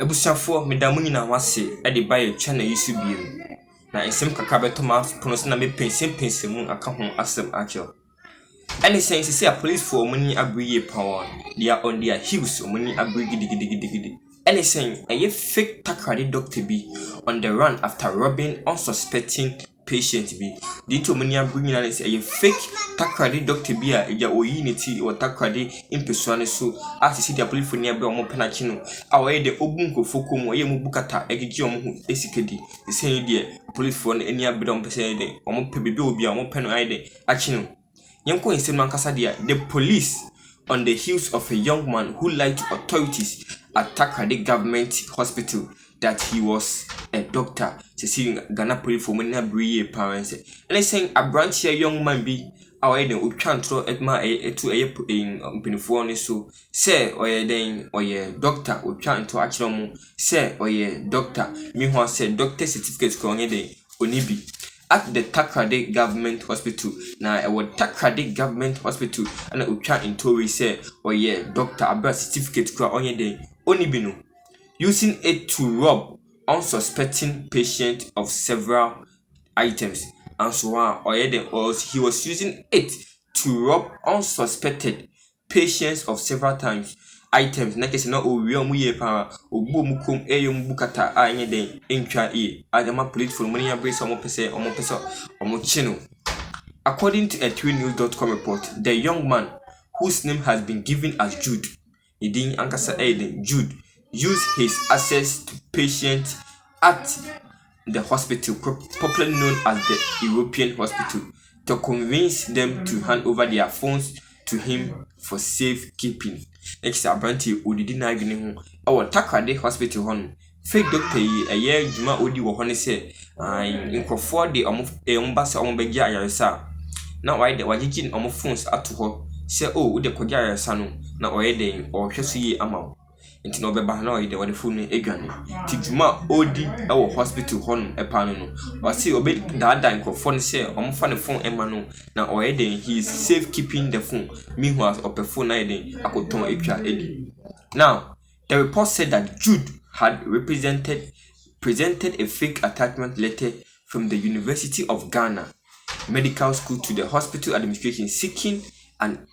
Ebusuafo medamu nyina wase de ba ye twa na yisu biem. Na ensem kakra beto ma pono so na me pensen mu aka ho asem acho. Any sense say a police for money abriye power. They are on their heels money abri gidi. Any saying a fake Takoradi doctor be on the run after robbing unsuspecting patient be. The into money bringing and say a fake Takoradi doctor be a unity or Takoradi in person so as to see the police for nearby or penachino. Away the obunko fokum or yemubukata egium esikedi. The same dear police for any abdom per se or more baby will be a more pen ide achino. Yanko in Mankasa, the police on the heels of a young man who lied to authorities at Takoradi government hospital that he was a doctor. Seeing Ghana police for many brave parents. And saying a branch here young man be our Eden would transfer at my to a in Piniforni so say or ye then or ye doctor would try to actually say or ye doctor. Meanwhile said doctor certificates going a day onibi. At the Takoradi government hospital. Now I would Takoradi government hospital and I would try in Tory say, oh yeah, doctor a birth certificate on your day. Only binu. Using it to rob unsuspecting patient of several items. And so on, or yeah, he was using it to rob unsuspected patients of several items na kese na owie omuye pa ogbo mukom eyom bukata anye den entwa adama police for money abrace omo pese omo chino. According to a 3news.com report, the young man whose name has been given as Jude, Idin Ankasa Aiden Jude, used his access to patients at the hospital, popularly known as the European hospital, to convince them to hand over their phones to him for safekeeping. Next, Abranti Udidi Nagini home. Our Takoradi hospital home. Fake doctor a year Juma Odi wo hone say in Crawford the ombasa ombegia ayaresa. Now why the wajijin omo phones ato ho say oh the kwagia ayaresa no na oyeden or hweso yi ama. Nti no beba na oyede wo the phone edwane. Ti Juma Odi e wo hospital home e pa no. O say obe dada in Crawford say omo fa ne phone ema no na oyeden he is safe keeping the phone. Meanwhile op phone na yeden akoton etwa edi. Now the report said that Jude had presented a fake attachment letter from the University of Ghana Medical School to the hospital administration seeking an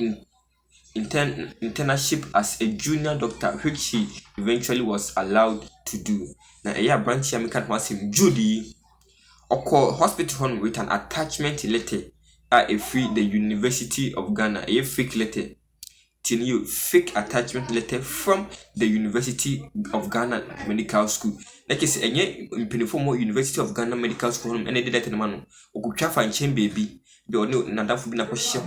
internship as a junior doctor, which he eventually was allowed to do. Now, a branch here was him Judy or hospital with an attachment letter a free the University of Ghana, a fake letter. You fake attachment letter from the University of Ghana Medical School. Like I say, any uniform University of Ghana Medical School, and they did that in the man. Or could try and chain baby. They are no Nadafu Bina Posha.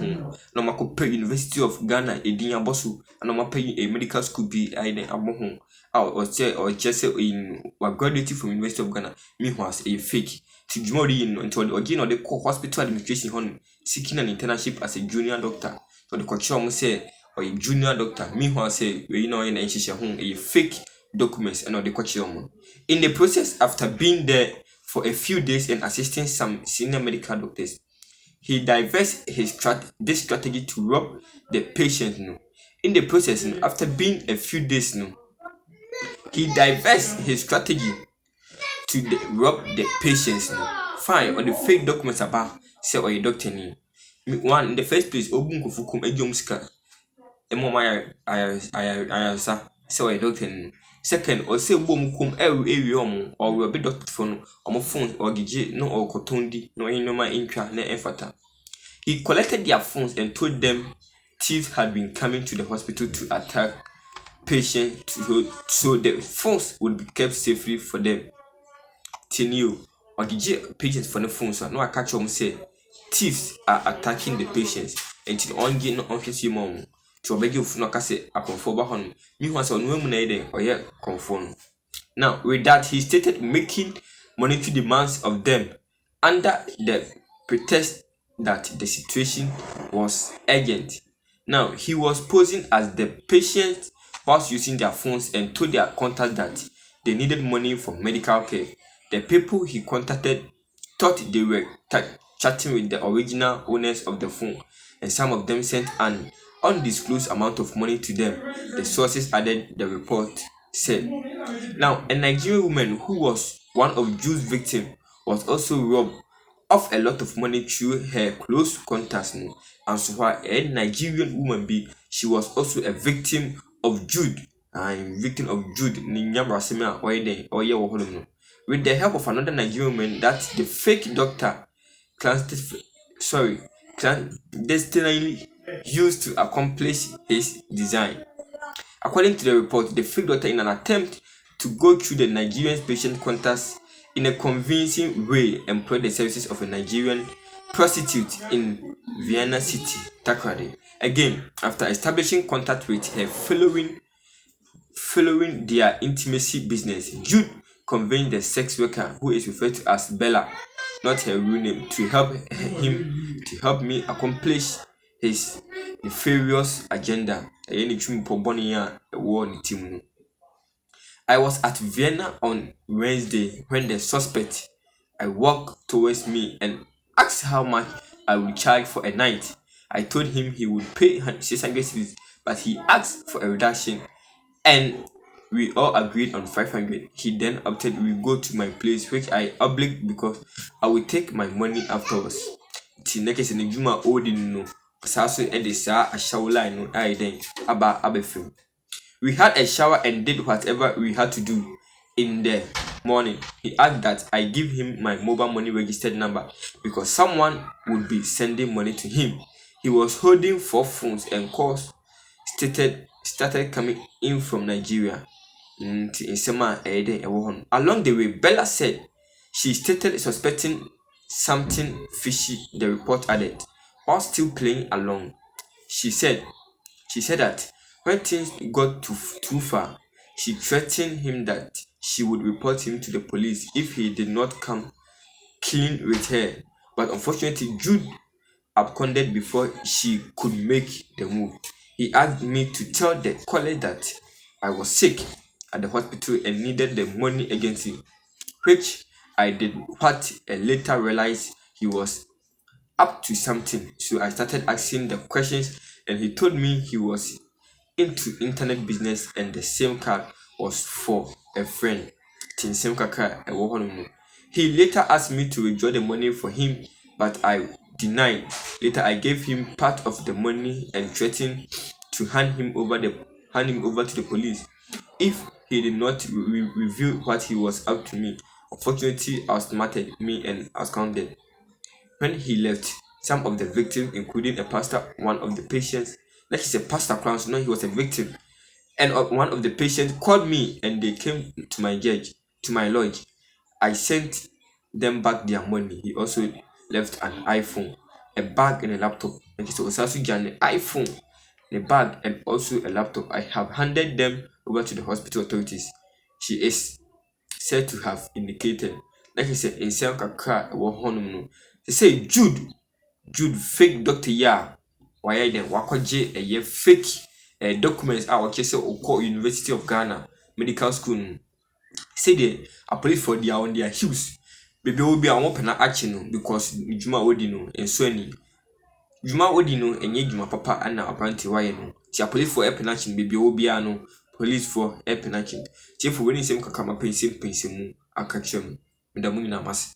No Mako pay University of Ghana, a Dinya Bosu, and no ma pay a medical school be either a mohon. Or say, or just in what graduated from University of Ghana. Meanwhile, a fake. Tijmori until the again or the hospital administration home seeking an internship as a junior doctor. So the coach say, or a junior doctor, meanwhile say, you know, in a fake documents and all the question. In the process, after being there for a few days and assisting some senior medical doctors, he diverts this strategy to rob the patient. In the process, after being a few days, he diverts his strategy to rob the patients. Fine, on the fake documents about say or a doctor name. One in the first place, Obunko Fukum Ejomska. Ayasa so a doctor. Second, or say Bomukum area or will be doctor phone or phone or gigi no or cotondi no in no my intra ne enfata. He collected their phones and told them thieves had been coming to the hospital to attack patients so the phones would be kept safely for them. Tinu or gigi patients for the phones no I catch them say thieves are attacking the patients and to on get no office mom. To beg you for no case a conform bahon. Me was on women or yet conform. Now, with that, he stated making monetary demands of them under the pretext that the situation was urgent. Now, he was posing as the patient whilst using their phones and told their contact that they needed money for medical care. The people he contacted thought they were chatting with the original owners of the phone, and some of them sent an undisclosed amount of money to them. The sources added the report said. Now, a Nigerian woman who was one of Jude's victims was also robbed of a lot of money through her close contacts. No? And so, while a Nigerian woman be, she was also a victim of Jude. I'm victim of Jude. With the help of another Nigerian woman, that the fake doctor clandestinely used to accomplish his design. According to the report, the fake doctor, in an attempt to go through the Nigerian patient contacts in a convincing way, employed the services of a Nigerian prostitute in Vienna City, Takoradi. Again, after establishing contact with her following their intimacy business, Jude convinced the sex worker, who is referred to as Bella, not her real name, to help me accomplish his nefarious agenda. I was at Vienna on Wednesday when the suspect I walked towards me and asked how much I would charge for a night. I told him he would pay 600 cedis, but he asked for a reduction and we all agreed on 500. He then opted we go to my place, which I obliged because I would take my money afterwards. Tineke se ne juma odi no. Saso e de sa a shower line no ai den aba abefim. We had a shower and did whatever we had to do. In the morning, he asked that I give him my mobile money registered number because someone would be sending money to him. He was holding 4 phones and calls started coming in from Nigeria. Along the way, Bella said she started suspecting something fishy, the report added. While still playing along, she said that when things got too far, she threatened him that she would report him to the police if he did not come clean with her. But unfortunately, Jude absconded before she could make the move. He asked me to tell the college that I was sick at the hospital and needed the money against him, which I did, but I later realized he was up to something. So I started asking the questions and he told me he was into internet business and the same card was for a friend. He later asked me to withdraw the money for him, but I denied. Later I gave him part of the money and threatened to hand him over to the police if he did not reveal what he was up to me. Unfortunately, outsmarted me and absconded. When he left, some of the victims, including a pastor, one of the patients, like he's a pastor, so no, he was a victim, and one of the patients called me and they came to my lodge. I sent them back their money. He also left an iPhone, a bag, and a laptop. And he was also an iPhone, a bag, and also a laptop. I have handed them over to the hospital authorities. She is said to have indicated, like he said, in Selka Kakra, they say Jude fake doctor ya. Why then wakoje a ye fake documents our case or University of Ghana Medical School. Say they a police for their on their heels. Baby will be a open action because Juma Odino and Sony. Juma Odino and ye Juma Papa and now apparently why no. See a police for airpen action, baby Obiano, police for airpen action. Chief for winning same kakama pay same pension, I catch him. Madamuna Mas.